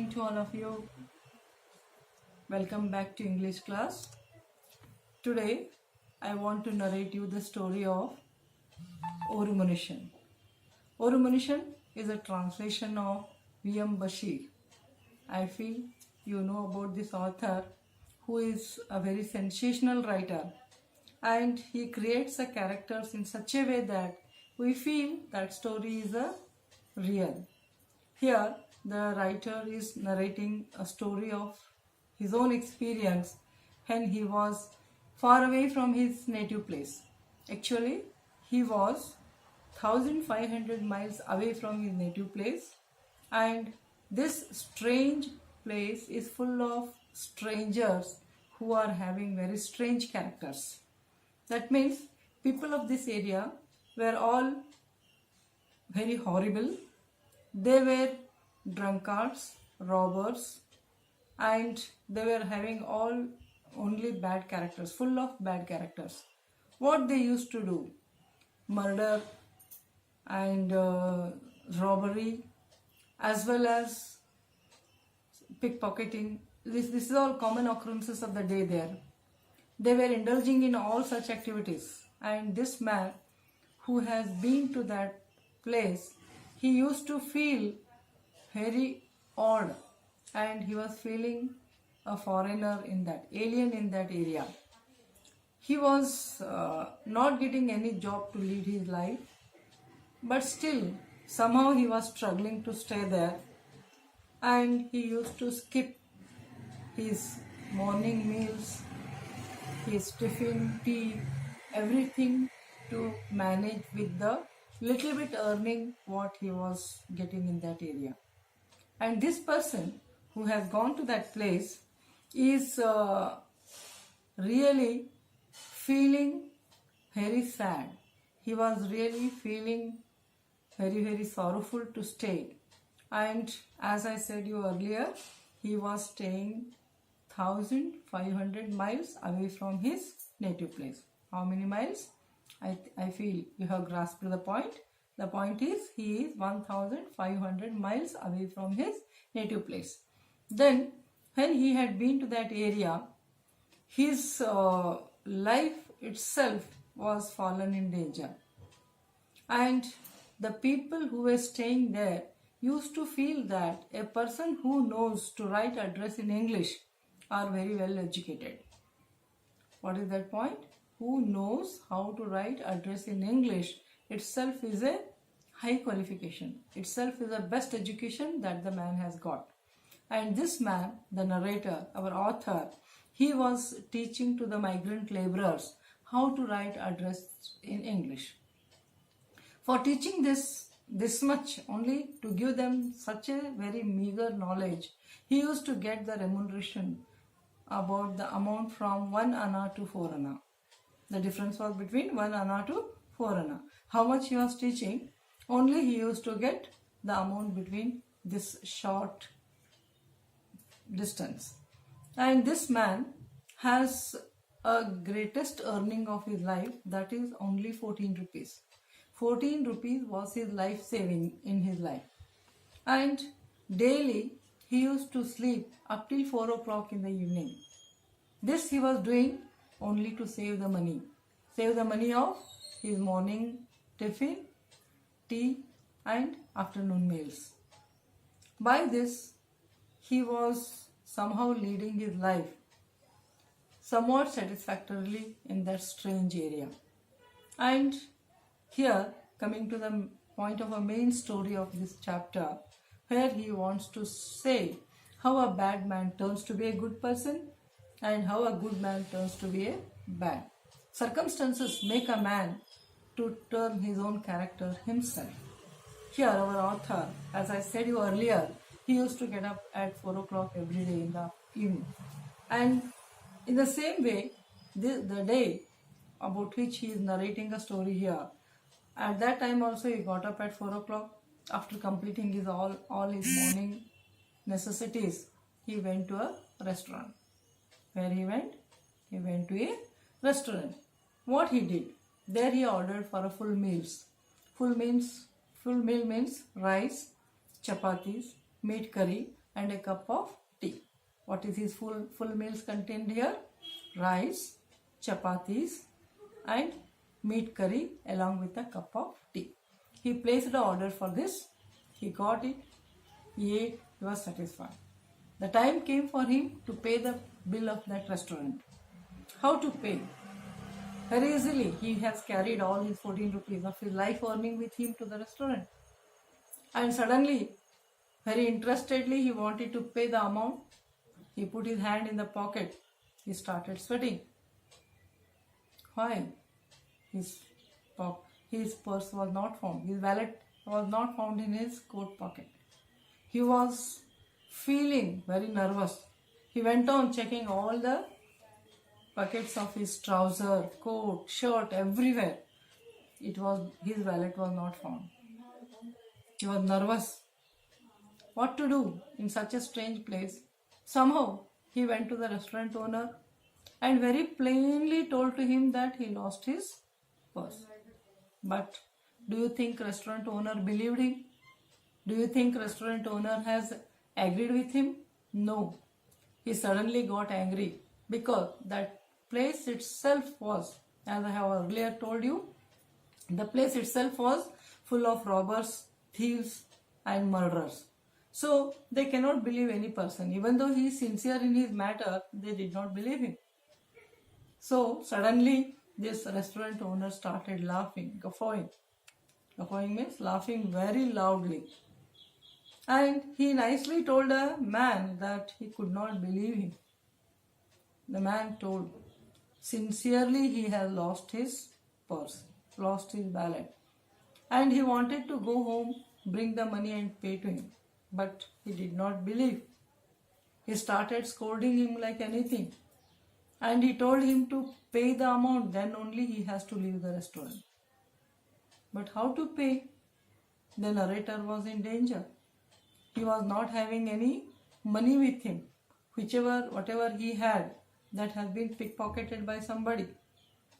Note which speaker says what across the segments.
Speaker 1: morning to all of you. Welcome back to English class. Today I want to narrate you the story of Oru Manishan. Oru Manishan is a translation of V.M. Bashir. I feel you know about this author who is a very sensational writer, and he creates the characters in such a way that we feel that story is a real. Here, the writer is narrating a story of his own experience when he was far away from his native place. Actually, he was 1500 miles away from his native place, and this strange place is full of strangers who are having very strange characters. That means people of this area were all very horrible. They were drunkards, robbers, and they were having all only bad characters, full of bad characters. What they used to do? Murder and robbery, as well as pickpocketing. This is all common occurrences of the day there. They were indulging in all such activities, and this man who has been to that place, he used to feel very odd, and he was feeling a foreigner in that, alien in that area. He was not getting any job to lead his life, but still somehow he was struggling to stay there, and he used to skip his morning meals, his tiffin, tea, everything to manage with the little bit earning what he was getting in that area. And this person who has gone to that place is really feeling very sad. He was really feeling very, very sorrowful to stay. And as I said you earlier, he was staying 1500 miles away from his native place. How many miles? I feel you have grasped the point. The point is he is 1500 miles away from his native place. Then when he had been to that area, his life itself was fallen in danger. And the people who were staying there used to feel that a person who knows to write address in English are very well educated. What is that point? Who knows how to write address in English itself is a high qualification. Itself is the best education that the man has got. And this man, the narrator, our author, he was teaching to the migrant laborers how to write address in English. For teaching this much, only to give them such a very meager knowledge, he used to get the remuneration about the amount from 1 anna to 4 anna. The difference was between 1 anna to 4 anna. How much he was teaching? Only he used to get the amount between this short distance. And this man has a greatest earning of his life, that is only 14 rupees. 14 rupees was his life saving in his life. And daily he used to sleep up till 4 o'clock in the evening. This he was doing only to save the money. Save the money of his morning tiffin, tea and afternoon meals. By this, he was somehow leading his life somewhat satisfactorily in that strange area. And here, coming to the point of a main story of this chapter, where he wants to say how a bad man turns to be a good person and how a good man turns to be a bad. Circumstances make a man to turn his own character himself. Here our author, as I said you earlier, he used to get up at 4 o'clock every day in the evening. And in the same way, the day about which he is narrating a story here, at that time also he got up at 4 o'clock. After completing his all his morning necessities, he went to a restaurant. Where he went? He went to a restaurant. What he did? There he ordered for a full meals. Full meal means rice, chapatis, meat curry and a cup of tea. What is his full meals contained here? Rice, chapatis and meat curry along with a cup of tea. He placed the order for this. He got it. He ate. He was satisfied. The time came for him to pay the bill of that restaurant. How to pay? Very easily. He has carried all his 14 rupees of his life earning with him to the restaurant. And suddenly, very interestedly, he wanted to pay the amount. He put his hand in the pocket. He started sweating. Why? His purse was not found. His wallet was not found in his coat pocket. He was feeling very nervous. He went on checking all the pockets of his trouser, coat, shirt, everywhere. His wallet was not found. He was nervous. What to do in such a strange place? Somehow he went to the restaurant owner and very plainly told to him that he lost his purse. But do you think restaurant owner believed him? Do you think restaurant owner has agreed with him? No. He suddenly got angry because that place itself was, as I have earlier told you, the place itself was full of robbers, thieves and murderers. So they cannot believe any person. Even though he is sincere in his matter, they did not believe him. So suddenly this restaurant owner started laughing, guffawing. Guffawing means laughing very loudly. And he nicely told a man that he could not believe him. The man told, sincerely he has lost his purse, lost his wallet. And he wanted to go home, bring the money and pay to him. But he did not believe. He started scolding him like anything. And he told him to pay the amount, then only he has to leave the restaurant. But how to pay? The narrator was in danger. He was not having any money with him. Whatever he had, that has been pickpocketed by somebody.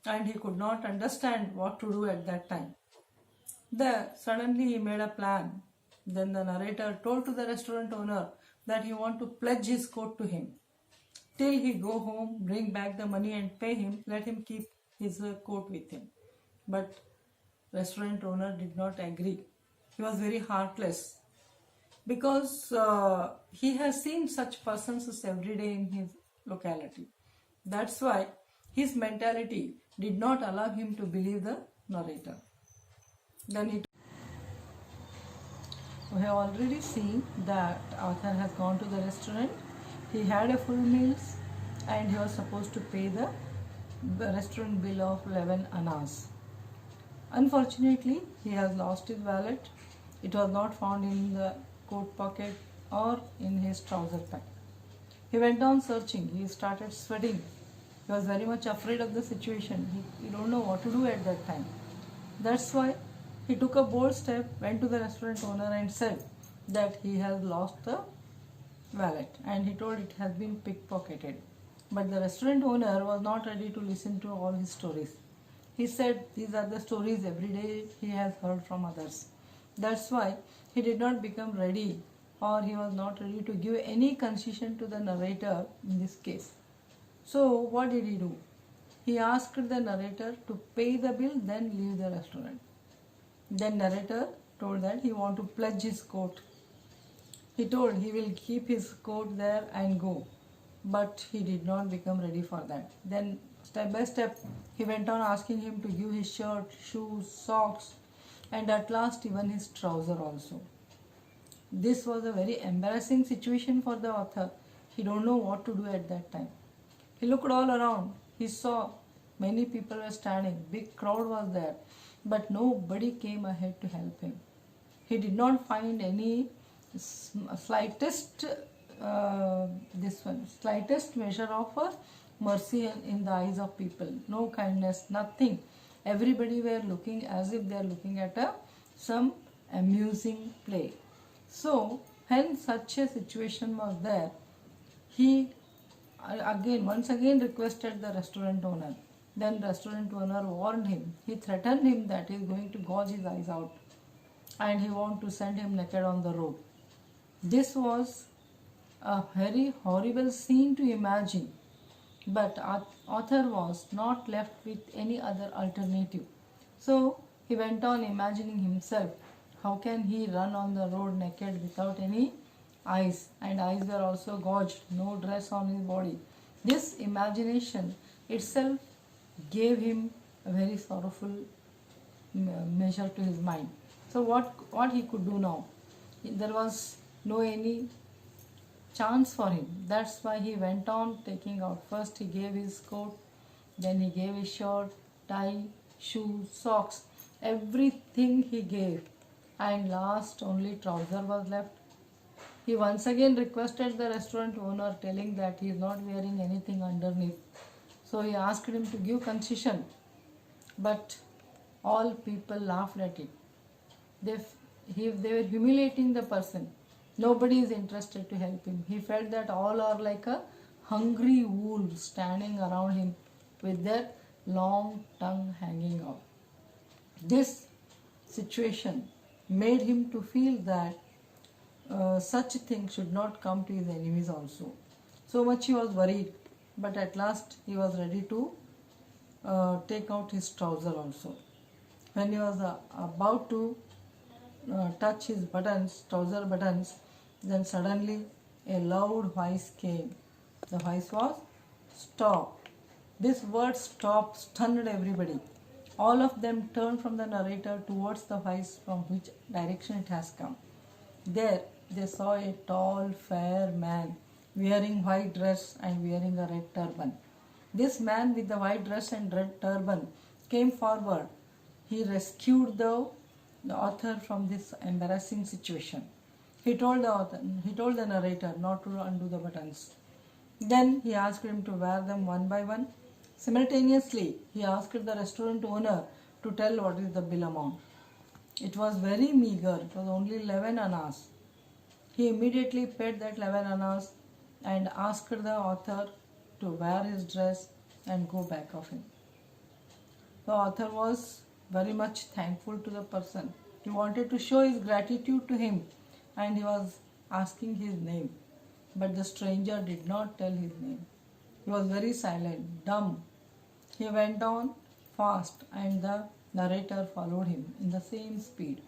Speaker 1: And he could not understand what to do at that time. Suddenly he made a plan. Then the narrator told to the restaurant owner that he want to pledge his coat to him. Till he go home, bring back the money and pay him, let him keep his coat with him. But restaurant owner did not agree. He was very heartless because he has seen such persons every day in his locality. That's why his mentality did not allow him to believe the narrator. Then we have already seen that author has gone to the restaurant. He had a full meals and he was supposed to pay the restaurant bill of 11 annas. Unfortunately, he has lost his wallet. It was not found in the coat pocket or in his trouser pack. He went on searching. He started sweating. He was very much afraid of the situation. He don't know what to do at that time. That's why he took a bold step, went to the restaurant owner and said that he has lost the wallet and he told it has been pickpocketed. But the restaurant owner was not ready to listen to all his stories. He said these are the stories every day he has heard from others. That's why he did not become ready, or he was not ready to give any concession to the narrator in this case. So what did he do? He asked the narrator to pay the bill, then leave the restaurant. Then narrator told that he want to pledge his coat. He told he will keep his coat there and go. But he did not become ready for that. Then step by step he went on asking him to give his shirt, shoes, socks and at last even his trouser also. This was a very embarrassing situation for the author. He don't know what to do at that time. He looked all around. He saw many people were standing. Big crowd was there. But nobody came ahead to help him. He did not find any slightest measure of mercy in the eyes of people. No kindness, nothing. Everybody were looking as if they are looking at some amusing play. So when such a situation was there, he once again requested the restaurant owner. Then restaurant owner warned him. He threatened him that he is going to gouge his eyes out and he want to send him naked on the road. This was A very horrible scene to imagine, but author was not left with any other alternative. So he went on imagining himself. How can he run on the road naked without any eyes? And eyes were also gouged, no dress on his body. This imagination itself gave him a very sorrowful measure to his mind. So what he could do now? There was no any chance for him. That's why he went on taking out. First he gave his coat, then he gave his shirt, tie, shoes, socks, everything he gave, and last only trouser was left. He once again requested the restaurant owner, telling that he is not wearing anything underneath. So he asked him to give concession, but all people laughed at it. They, they were humiliating the person. Nobody is interested to help him. He felt that all are like a hungry wolves standing around him with their long tongue hanging out. This situation made him to feel that such a thing should not come to his enemies also. So much he was worried, but at last he was ready to take out his trouser also. When he was about to touch his buttons, trouser buttons, then suddenly a loud voice came. The voice was stop. This word stop stunned everybody. All of them turned from the narrator towards the voice from which direction it has come. There they saw a tall, fair man wearing white dress and wearing a red turban. This man with the white dress and red turban came forward. He rescued the author from this embarrassing situation. He told the narrator not to undo the buttons. Then he asked him to wear them one by one. Simultaneously, he asked the restaurant owner to tell what is the bill amount. It was very meager. It was only 11 annas. He immediately paid that 11 annas and asked the author to wear his dress and go back of him. The author was very much thankful to the person. He wanted to show his gratitude to him and he was asking his name. But the stranger did not tell his name. He was very silent, dumb. He went on fast and the narrator followed him in the same speed.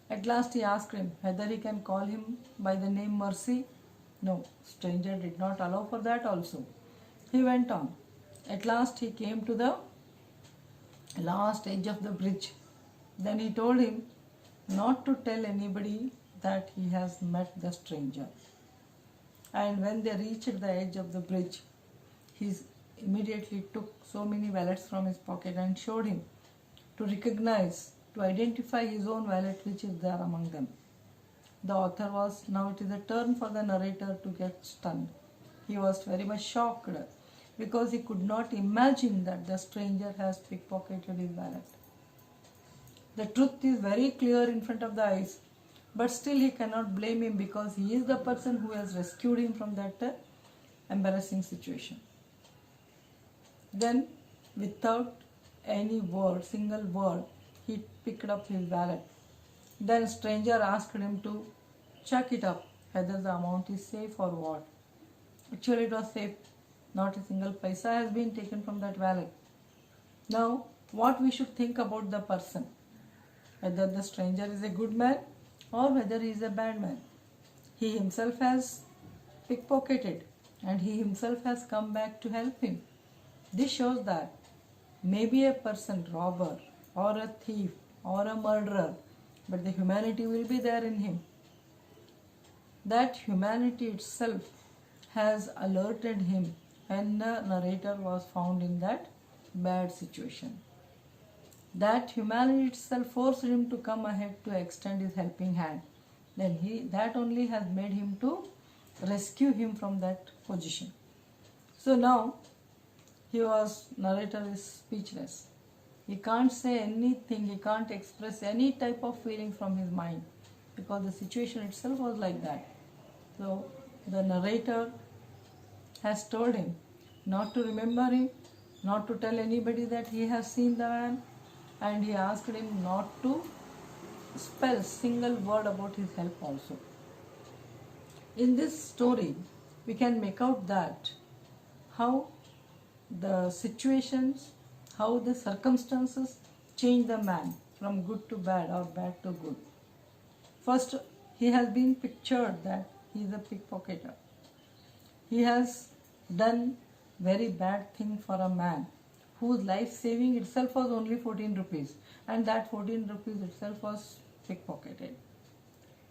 Speaker 1: At last he asked him whether he can call him by the name Mercy. No, stranger did not allow for that also. He went on. At last he came to the last edge of the bridge. Then he told him not to tell anybody that he has met the stranger. And when they reached the edge of the bridge, he immediately took so many wallets from his pocket and showed him to recognize, to identify his own wallet which is there among them. The author was, now it is a turn for the narrator to get stunned. He was very much shocked because he could not imagine that the stranger has pickpocketed his wallet. The truth is very clear in front of the eyes, but still he cannot blame him because he is the person who has rescued him from that embarrassing situation. Then, without any word, single word, he picked up his wallet. Then stranger asked him to check it up, whether the amount is safe or what. Actually it was safe. Not a single paisa has been taken from that wallet. Now, what we should think about the person, whether the stranger is a good man or whether he is a bad man. He himself has pickpocketed and he himself has come back to help him. This shows that maybe a person, robber or a thief or a murderer, but the humanity will be there in him. That humanity itself has alerted him when the narrator was found in that bad situation. That humanity itself forced him to come ahead to extend his helping hand. Then that only has made him to rescue him from that position. So now narrator is speechless. He can't say anything, he can't express any type of feeling from his mind because the situation itself was like that. So the narrator has told him not to remember him, not to tell anybody that he has seen the man, and he asked him not to spell single word about his help also. In this story, we can make out that how the situations, how the circumstances change the man from good to bad or bad to good. First, he has been pictured that he is a pickpocketer. He has done very bad thing for a man whose life saving itself was only 14 rupees, and that 14 rupees itself was pickpocketed.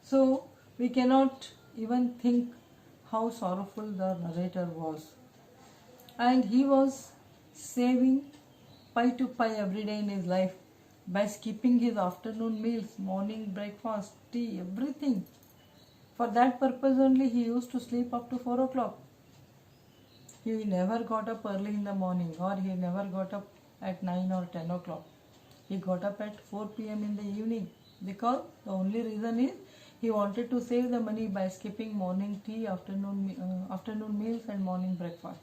Speaker 1: So we cannot even think how sorrowful the narrator was. And he was saving pie to pie every day in his life by skipping his afternoon meals, morning breakfast, tea, everything. For that purpose only he used to sleep up to 4 o'clock. He never got up early in the morning, or he never got up at 9 or 10 o'clock. He got up at 4 p.m. in the evening, because the only reason is he wanted to save the money by skipping morning tea, afternoon meals and morning breakfast.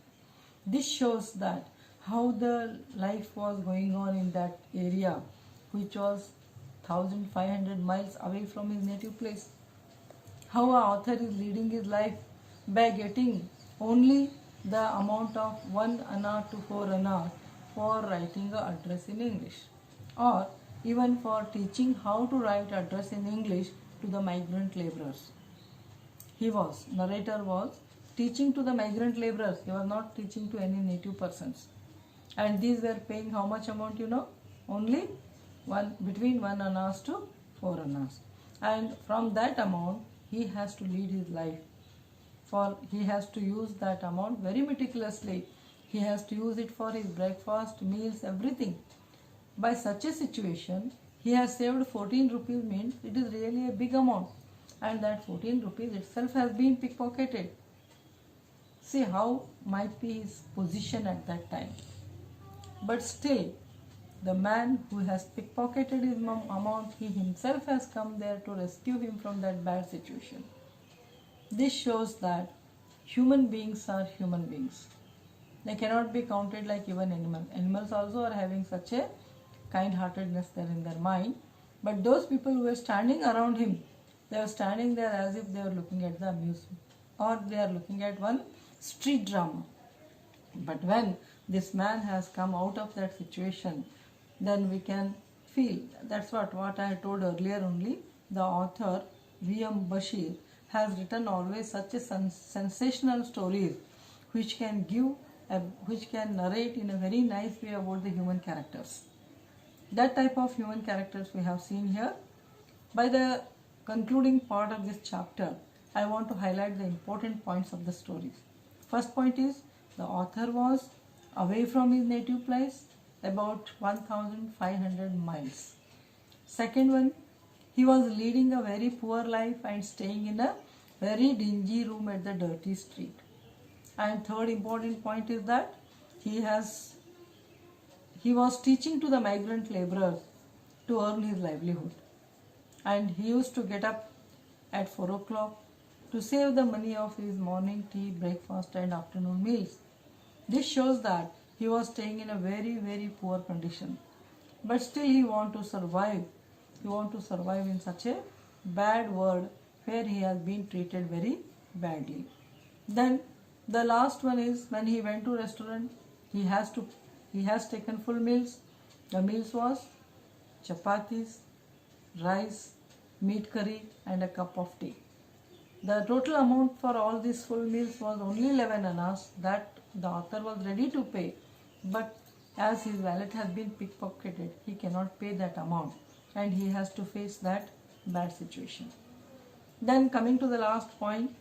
Speaker 1: This shows that how the life was going on in that area, which was 1500 miles away from his native place. How an author is leading his life by getting only the amount of 1 anna to 4 anna for writing an address in English, or even for teaching how to write address in English to the migrant laborers. Narrator was teaching to the migrant laborers. He was not teaching to any native persons. And these were paying how much amount, Only between 1 annas to 4 annas. And from that amount, he has to lead his life. For he has to use that amount very meticulously. He has to use it for his breakfast, meals, everything. By such a situation, he has saved 14 rupees, means it is really a big amount. And that 14 rupees itself has been pickpocketed. See how might be his position at that time. But still, the man who has pickpocketed his amount, he himself has come there to rescue him from that bad situation. This shows that human beings are human beings. They cannot be counted like even animals. Animals also are having such a kind-heartedness there in their mind. But those people who were standing around him, they were standing there as if they were looking at the amusement, or they are looking at one street drama. But when this man has come out of that situation, then we can feel. That's what I told earlier only. The author, V.M. Bashir, has written always such a sensational stories which can narrate in a very nice way about the human characters. That type of human characters we have seen here. By the concluding part of this chapter, I want to highlight the important points of the stories. First point is, the author was away from his native place about 1500 miles. Second one, he was leading a very poor life and staying in a very dingy room at the dirty street. And third important point is that he was teaching to the migrant laborers to earn his livelihood. And he used to get up at 4 o'clock to save the money of his morning tea, breakfast and afternoon meals. This shows that he was staying in a very, very poor condition. But still he wanted to survive. He wanted to survive in such a bad world where he has been treated very badly. Then the last one is, when he went to restaurant, he has taken full meals. The meals was chapatis, rice, meat curry and a cup of tea. The total amount for all these full meals was only 11 annas that the author was ready to pay. But as his wallet has been pickpocketed, he cannot pay that amount and he has to face that bad situation. Then coming to the last point,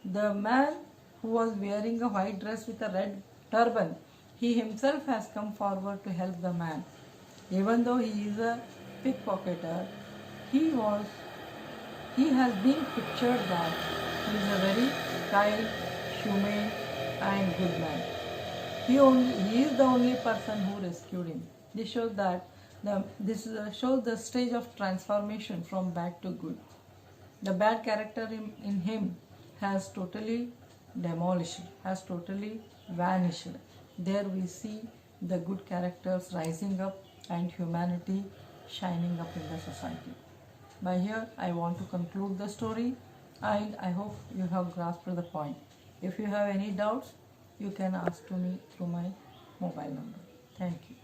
Speaker 1: the man who was wearing a white dress with a red turban, he himself has come forward to help the man. Even though he is a pickpocketer, he has been pictured that he is a very kind, humane and good man. He is the only person who rescued him. This shows that shows the stage of transformation from bad to good. The bad character in him has totally demolished, has totally vanished. There we see the good characters rising up and humanity shining up in the society. By here, I want to conclude the story. I hope you have grasped the point. If you have any doubts, you can ask to me through my mobile number. Thank you.